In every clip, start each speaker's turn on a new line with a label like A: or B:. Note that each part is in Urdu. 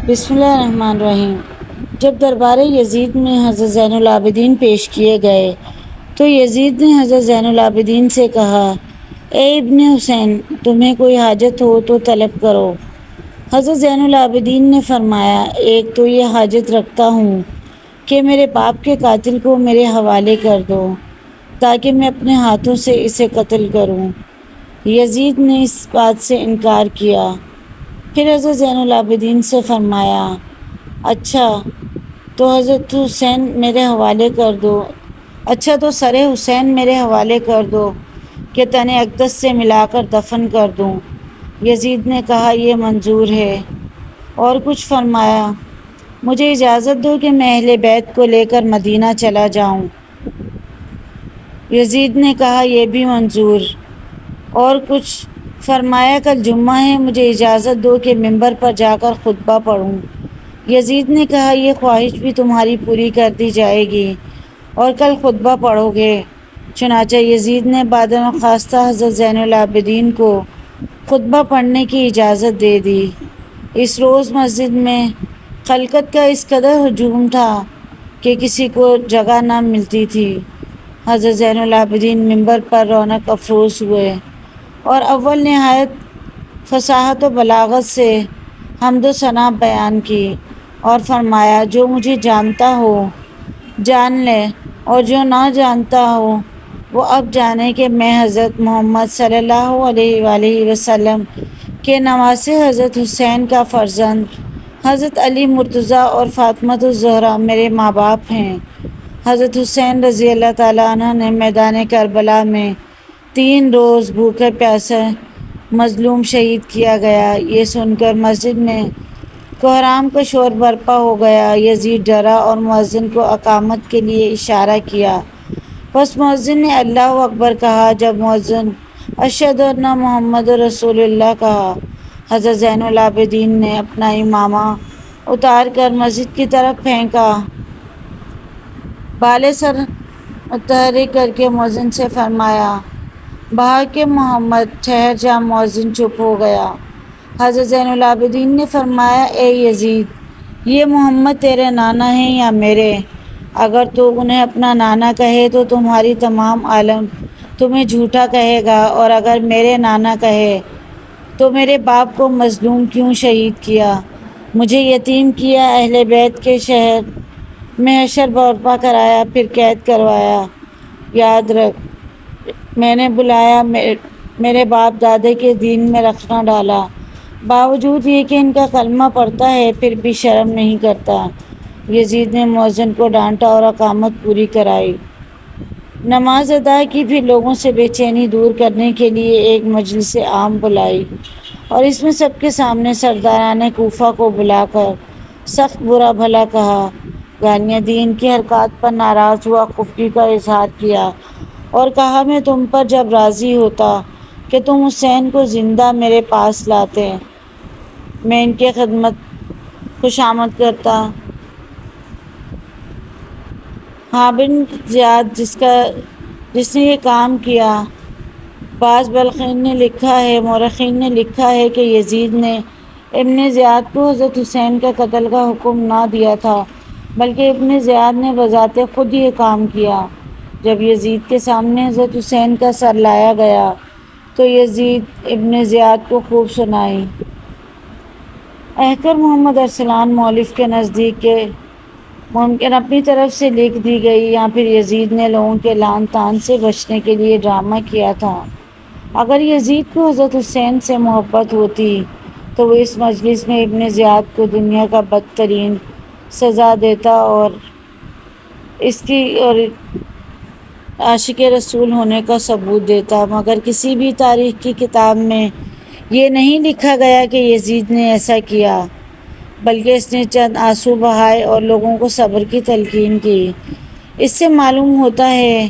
A: بسم اللہ الرحمن الرحیم۔ جب دربار یزید میں حضرت زین العابدین پیش کیے گئے تو یزید نے حضرت زین العابدین سے کہا، اے ابن حسین، تمہیں کوئی حاجت ہو تو طلب کرو۔ حضرت زین العابدین نے فرمایا، ایک تو یہ حاجت رکھتا ہوں کہ میرے باپ کے قاتل کو میرے حوالے کر دو تاکہ میں اپنے ہاتھوں سے اسے قتل کروں۔ یزید نے اس بات سے انکار کیا۔ پھر حضرت زین العابدین سے فرمایا، اچھا تو سر حسین میرے حوالے کر دو کہ تن اقدس سے ملا کر دفن کر دوں۔ یزید نے کہا، یہ منظور ہے۔ اور کچھ فرمایا، مجھے اجازت دو کہ میں اہل بیت کو لے کر مدینہ چلا جاؤں۔ یزید نے کہا، یہ بھی منظور۔ اور کچھ فرمایا، کل جمعہ ہے، مجھے اجازت دو کہ منبر پر جا کر خطبہ پڑھوں۔ یزید نے کہا، یہ خواہش بھی تمہاری پوری کر دی جائے گی اور کل خطبہ پڑھو گے۔ چنانچہ یزید نے بعد نخواستہ حضرت زین العابدین کو خطبہ پڑھنے کی اجازت دے دی۔ اس روز مسجد میں خلقت کا اس قدر ہجوم تھا کہ کسی کو جگہ نہ ملتی تھی۔ حضرت زین العابدین منبر پر رونق افروز ہوئے اور اول نہایت فصاحت و بلاغت سے حمد و ثنا بیان کی اور فرمایا، جو مجھے جانتا ہو جان لے اور جو نہ جانتا ہو وہ اب جانے کہ میں حضرت محمد صلی اللہ علیہ وآلہ وسلم کے نواسے حضرت حسین کا فرزند حضرت علی مرتضیٰ اور فاطمہ الزہرا میرے ماں باپ ہیں۔ حضرت حسین رضی اللہ تعالیٰ عنہ نے میدان کربلا میں 3 روز بھوکے پیاسے مظلوم شہید کیا گیا۔ یہ سن کر مسجد میں کوہرام کا شور برپا ہو گیا۔ یزید ڈرا اور مؤذن کو اقامت کے لیے اشارہ کیا۔ پس مؤذن نے اللہ اکبر کہا۔ جب مؤذن اشہد ان محمد رسول اللہ کہا، حضرت زین العابدین نے اپنا عمامہ اتار کر مسجد کی طرف پھینکا، بالِ سر متحرک کر کے مؤذن سے فرمایا، بحق محمد ٹھہر جا۔ مؤذن چپ ہو گیا۔ حضرت زین العابدین نے فرمایا، اے یزید، یہ محمد تیرے نانا ہیں یا میرے؟ اگر تو انہیں اپنا نانا کہے تو تمہاری تمام عالم تمہیں جھوٹا کہے گا، اور اگر میرے نانا کہے تو میرے باپ کو مظلوم کیوں شہید کیا، مجھے یتیم کیا، اہل بیت کے شہر میں حشر برپا کرایا، پھر قید کروایا۔ یاد رکھ، میں نے بلایا، میرے باپ دادے کے دین میں رخ نہ ڈالا، باوجود یہ کہ ان کا کلمہ پڑھتا ہے پھر بھی شرم نہیں کرتا۔ یزید نے مؤذن کو ڈانٹا اور اقامت پوری کرائی، نماز ادا کی، پھر لوگوں سے بے چینی دور کرنے کے لیے ایک مجلس عام بلائی اور اس میں سب کے سامنے سرداران کوفہ کو بلا کر سخت برا بھلا کہا، گالیاں دی، ان کی حرکات پر ناراض ہوا، خفگی کا اظہار کیا اور کہا، میں تم پر جب راضی ہوتا کہ تم حسین کو زندہ میرے پاس لاتے، میں ان کی خدمت خوشامد کرتا۔ ہاں بن زیاد جس نے یہ کام کیا۔ بعض مورخین نے لکھا ہے کہ یزید نے ابن زیاد کو حضرت حسین کے قتل کا حکم نہ دیا تھا، بلکہ ابن زیاد نے بذات خود یہ کام کیا۔ جب یزید کے سامنے حضرت حسین کا سر لایا گیا تو یزید ابن زیاد کو خوب سنائی۔ احقر محمد ارسلان مؤلف کے نزدیک کہ ممکن اپنی طرف سے لکھ دی گئی یا پھر یزید نے لوگوں کے لعن طعن سے بچنے کے لیے ڈرامہ کیا تھا۔ اگر یزید کو حضرت حسین سے محبت ہوتی تو وہ اس مجلس میں ابن زیاد کو دنیا کا بدترین سزا دیتا اور عاشق رسول ہونے کا ثبوت دیتا، مگر کسی بھی تاریخ کی کتاب میں یہ نہیں لکھا گیا کہ یزید نے ایسا کیا، بلکہ اس نے چند آنسو بہائے اور لوگوں کو صبر کی تلقین کی۔ اس سے معلوم ہوتا ہے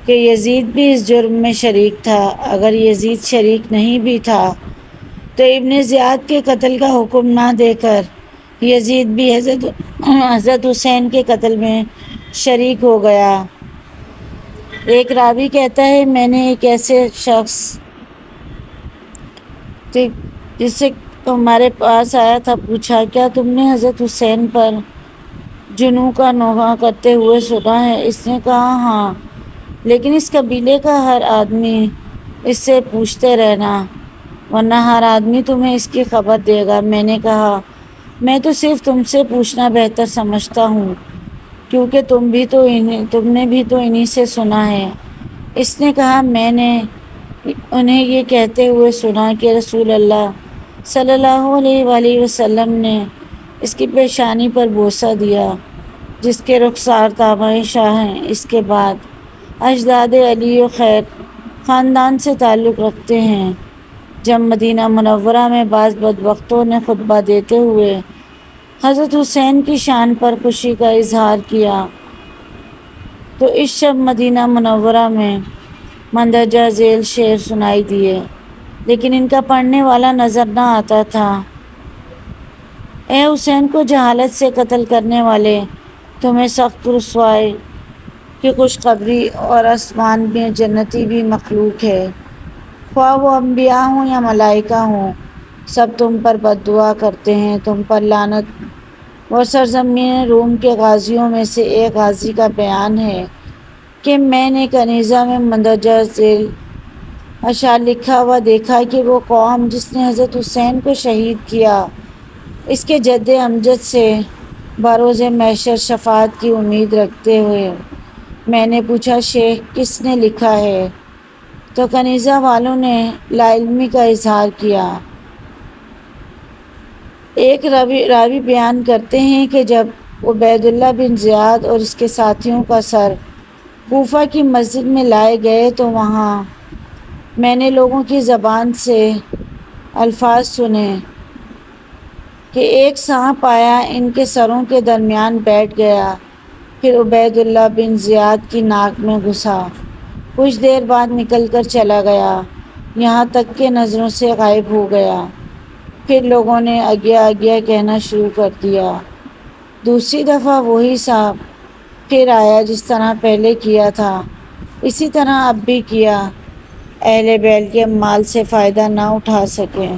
A: کہ یزید بھی اس جرم میں شریک تھا۔ اگر یزید شریک نہیں بھی تھا تو ابن زیاد کے قتل کا حکم نہ دے کر یزید بھی حضرت حسین کے قتل میں شریک ہو گیا۔ ایک راوی کہتا ہے، میں نے ایک ایسے شخص جس سے تو ہمارے پاس آیا تھا، پوچھا کیا تم نے حضرت حسین پر جنوں کا نوحہ کرتے ہوئے سنا ہے؟ اس نے کہا ہاں، لیکن اس قبیلے کا ہر آدمی اس سے پوچھتے رہنا، ورنہ ہر آدمی تمہیں اس کی خبر دے گا۔ میں نے کہا میں تو صرف تم سے پوچھنا بہتر سمجھتا ہوں، کیونکہ تم نے بھی تو انہی سے سنا ہے۔ اس نے کہا میں نے انہیں یہ کہتے ہوئے سنا کہ رسول اللہ صلی اللہ علیہ وآلہ وسلم نے اس کی پیشانی پر بوسہ دیا، جس کے رخسار تابع شاہ ہیں۔ اس کے بعد اجداد علی و خیر خاندان سے تعلق رکھتے ہیں۔ جب مدینہ منورہ میں بعض بدبختوں نے خطبہ دیتے ہوئے حضرت حسین کی شان پر خوشی کا اظہار کیا تو اس شب مدینہ منورہ میں مندرجہ ذیل شعر سنائی دیے، لیکن ان کا پڑھنے والا نظر نہ آتا تھا۔ اے حسین کو جہالت سے قتل کرنے والے، تمہیں سخت رسوائی کی خوشخبری، اور آسمان میں جنتی بھی مخلوق ہے، خواہ وہ انبیاء ہوں یا ملائکہ ہوں، سب تم پر بد دعا کرتے ہیں، تم پر لعنت۔ اور سرزمین روم کے غازیوں میں سے ایک غازی کا بیان ہے کہ میں نے کنیزہ میں مندرجہ ذیل اشعار لکھا ہوا دیکھا کہ وہ قوم جس نے حضرت حسین کو شہید کیا، اس کے جد امجد سے بروز محشر شفاعت کی امید رکھتے ہوئے۔ میں نے پوچھا شیخ کس نے لکھا ہے؟ تو کنیزہ والوں نے لا علمی کا اظہار کیا۔ ایک راوی بیان کرتے ہیں کہ جب عبید اللہ بن زیاد اور اس کے ساتھیوں کا سر کوفہ کی مسجد میں لائے گئے تو وہاں میں نے لوگوں کی زبان سے الفاظ سنے کہ ایک سانپ آیا، ان کے سروں کے درمیان بیٹھ گیا، پھر عبید اللہ بن زیاد کی ناک میں گھسا، کچھ دیر بعد نکل کر چلا گیا، یہاں تک کہ نظروں سے غائب ہو گیا۔ پھر لوگوں نے اگیا اگیا کہنا شروع کر دیا۔ دوسری دفعہ وہی سانپ پھر آیا، جس طرح پہلے کیا تھا اسی طرح اب بھی کیا، اہل بیل کے مال سے فائدہ نہ اٹھا سکے۔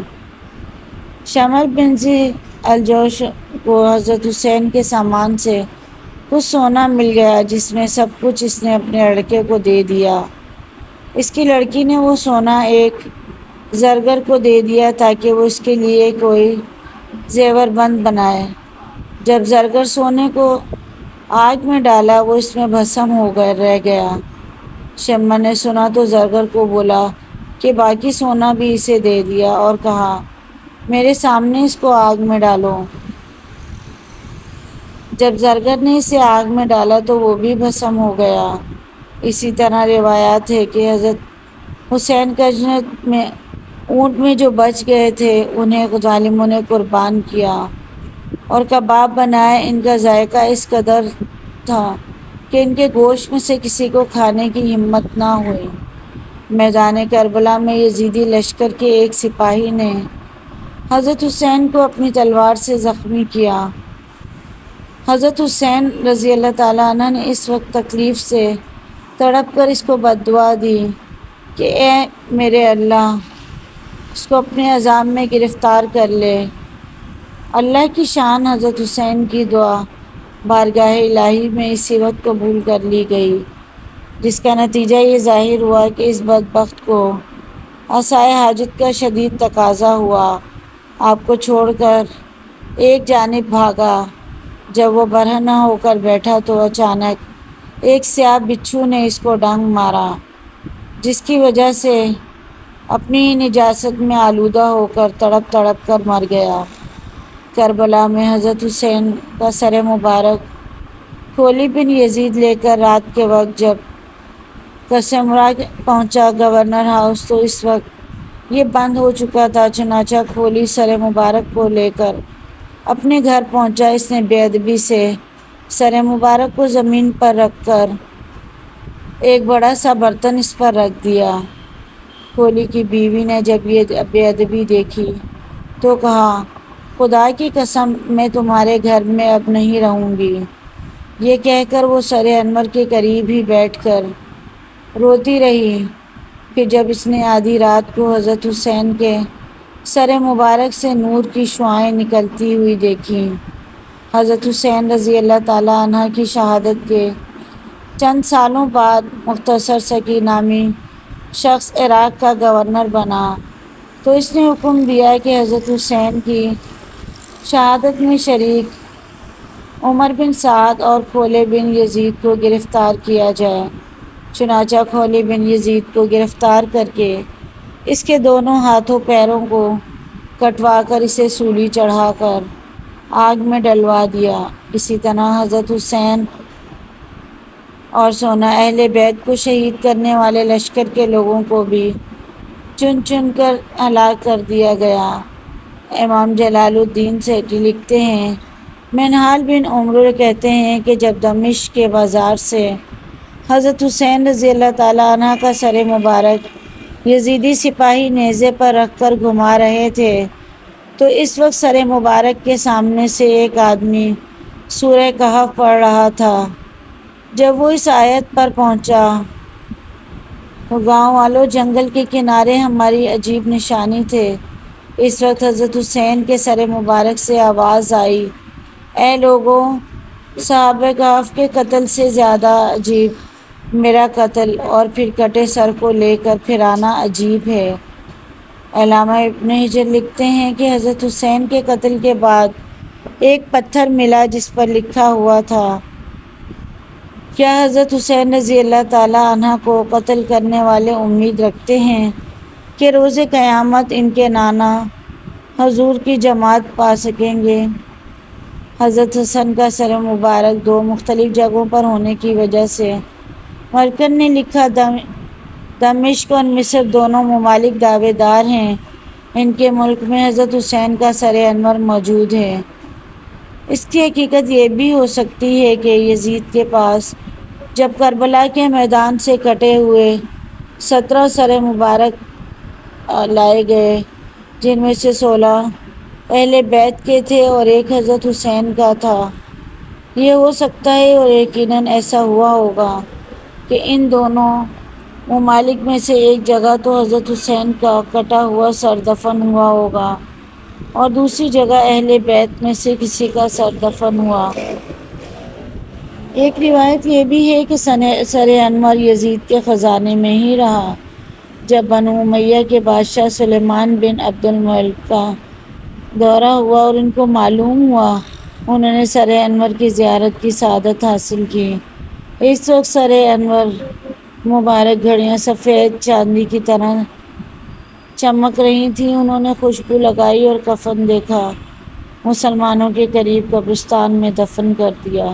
A: شمر بن ذی الجوش کو حضرت حسین کے سامان سے کچھ سونا مل گیا، جس میں سب کچھ اس نے اپنے لڑکے کو دے دیا۔ اس کی لڑکی نے وہ سونا ایک زرگر کو دے دیا تاکہ وہ اس کے لیے کوئی زیور بند بنائے۔ جب زرگر سونے کو آگ میں ڈالا، وہ اس میں بھسم ہو رہ گیا۔ شمر نے سنا تو زرگر کو بولا کہ باقی سونا بھی اسے دے دیا اور کہا میرے سامنے اس کو آگ میں ڈالو۔ جب زرگر نے اسے آگ میں ڈالا تو وہ بھی بھسم ہو گیا۔ اسی طرح روایات ہے کہ حضرت حسین گجنت میں اونٹ میں جو بچ گئے تھے انہیں ظالموں نے قربان کیا اور کباب بنائے۔ ان کا ذائقہ اس قدر تھا کہ ان کے گوشت میں سے کسی کو کھانے کی ہمت نہ ہوئی۔ میدان کربلا میں یزیدی لشکر کے ایک سپاہی نے حضرت حسین کو اپنی تلوار سے زخمی کیا۔ حضرت حسین رضی اللہ تعالیٰ عنہ نے اس وقت تکلیف سے تڑپ کر اس کو بد دعا دی کہ اے میرے اللہ، اس کو اپنے عذاب میں گرفتار کر لے۔ اللہ کی شان حضرت حسین کی دعا بارگاہ الہی میں اسی وقت قبول کر لی گئی، جس کا نتیجہ یہ ظاہر ہوا کہ اس بدبخت کو عصائے حاجت کا شدید تقاضا ہوا، آپ کو چھوڑ کر ایک جانب بھاگا۔ جب وہ برہنہ ہو کر بیٹھا تو اچانک ایک سیاہ بچھو نے اس کو ڈنک مارا، جس کی وجہ سے اپنی ہی نجاست میں آلودہ ہو کر تڑپ تڑپ کر مر گیا۔ کربلا میں حضرت حسین کا سر مبارک کھولی بن یزید لے کر رات کے وقت جب کسمرہ پہنچا گورنر ہاؤس تو اس وقت یہ بند ہو چکا تھا، چنانچہ کھولی سر مبارک کو لے کر اپنے گھر پہنچا۔ اس نے بے ادبی سے سر مبارک کو زمین پر رکھ کر ایک بڑا سا برتن اس پر رکھ دیا۔ کھولی کی بیوی نے جب یہ بے ادبی دیکھی تو کہا خدا کی قسم میں تمہارے گھر میں اب نہیں رہوں گی۔ یہ کہہ کر وہ سر انور کے قریب ہی بیٹھ کر روتی رہی۔ پھر جب اس نے آدھی رات کو حضرت حسین کے سر مبارک سے نور کی شعاعیں نکلتی ہوئی دیکھیں۔ حضرت حسین رضی اللہ تعالیٰ عنہ کی شہادت کے چند سالوں بعد مختصر سکی نامی شخص عراق کا گورنر بنا تو اس نے حکم دیا کہ حضرت حسین کی شہادت میں شریک عمر بن سعد اور کھولے بن یزید کو گرفتار کیا جائے۔ چنانچہ کھولے بن یزید کو گرفتار کر کے اس کے دونوں ہاتھوں پیروں کو کٹوا کر اسے سولی چڑھا کر آگ میں ڈلوا دیا۔ اسی طرح حضرت حسین اور 16 اہل بیت کو شہید کرنے والے لشکر کے لوگوں کو بھی چن چن کر ہلاک کر دیا گیا۔ امام جلال الدین سیٹی لکھتے ہیں، منہال بن عمرو کہتے ہیں کہ جب دمشق کے بازار سے حضرت حسین رضی اللہ تعالیٰ عنہ کا سر مبارک یزیدی سپاہی نیزے پر رکھ کر گھما رہے تھے تو اس وقت سر مبارک کے سامنے سے ایک آدمی سورہ کہف پڑھ رہا تھا۔ جب وہ اس آیت پر پہنچا تو گاؤں والوں، جنگل کے کنارے ہماری عجیب نشانی تھے۔ اس وقت حضرت حسین کے سر مبارک سے آواز آئی، اے لوگوں، صحابہ کہف کے قتل سے زیادہ عجیب میرا قتل اور پھر کٹے سر کو لے کر پھر آنا عجیب ہے۔ علامہ ابن حجر لکھتے ہیں کہ حضرت حسین کے قتل کے بعد ایک پتھر ملا جس پر لکھا ہوا تھا، کیا حضرت حسین رضی اللہ تعالیٰ عنہ کو قتل کرنے والے امید رکھتے ہیں کہ روز قیامت ان کے نانا حضور کی جماعت پا سکیں گے؟ حضرت حسن کا سر مبارک دو مختلف جگہوں پر ہونے کی وجہ سے مرکن نے لکھا، دمشق اور مصر دونوں ممالک دعوے دار ہیں، ان کے ملک میں حضرت حسین کا سر انور موجود ہے۔ اس کی حقیقت یہ بھی ہو سکتی ہے کہ یزید کے پاس جب کربلا کے میدان سے کٹے ہوئے 17 سر مبارک لائے گئے، جن میں سے 16 اہل بیت کے تھے اور ایک حضرت حسین کا تھا، یہ ہو سکتا ہے اور یقیناً ایسا ہوا ہوگا کہ ان دونوں ممالک میں سے ایک جگہ تو حضرت حسین کا کٹا ہوا سر دفن ہوا ہوگا اور دوسری جگہ اہل بیت میں سے کسی کا سر دفن ہوا۔ ایک روایت یہ بھی ہے کہ سر انور یزید کے خزانے میں ہی رہا۔ جب بنو امیہ کے بادشاہ سلیمان بن عبد الملک کا دورہ ہوا اور ان کو معلوم ہوا، انہوں نے سر انور کی زیارت کی سعادت حاصل کی۔ اس وقت سر انور مبارک گھڑیاں سفید چاندی کی طرح چمک رہی تھیں۔ انہوں نے خوشبو لگائی اور کفن دیکھا مسلمانوں کے قریب قبرستان میں دفن کر دیا۔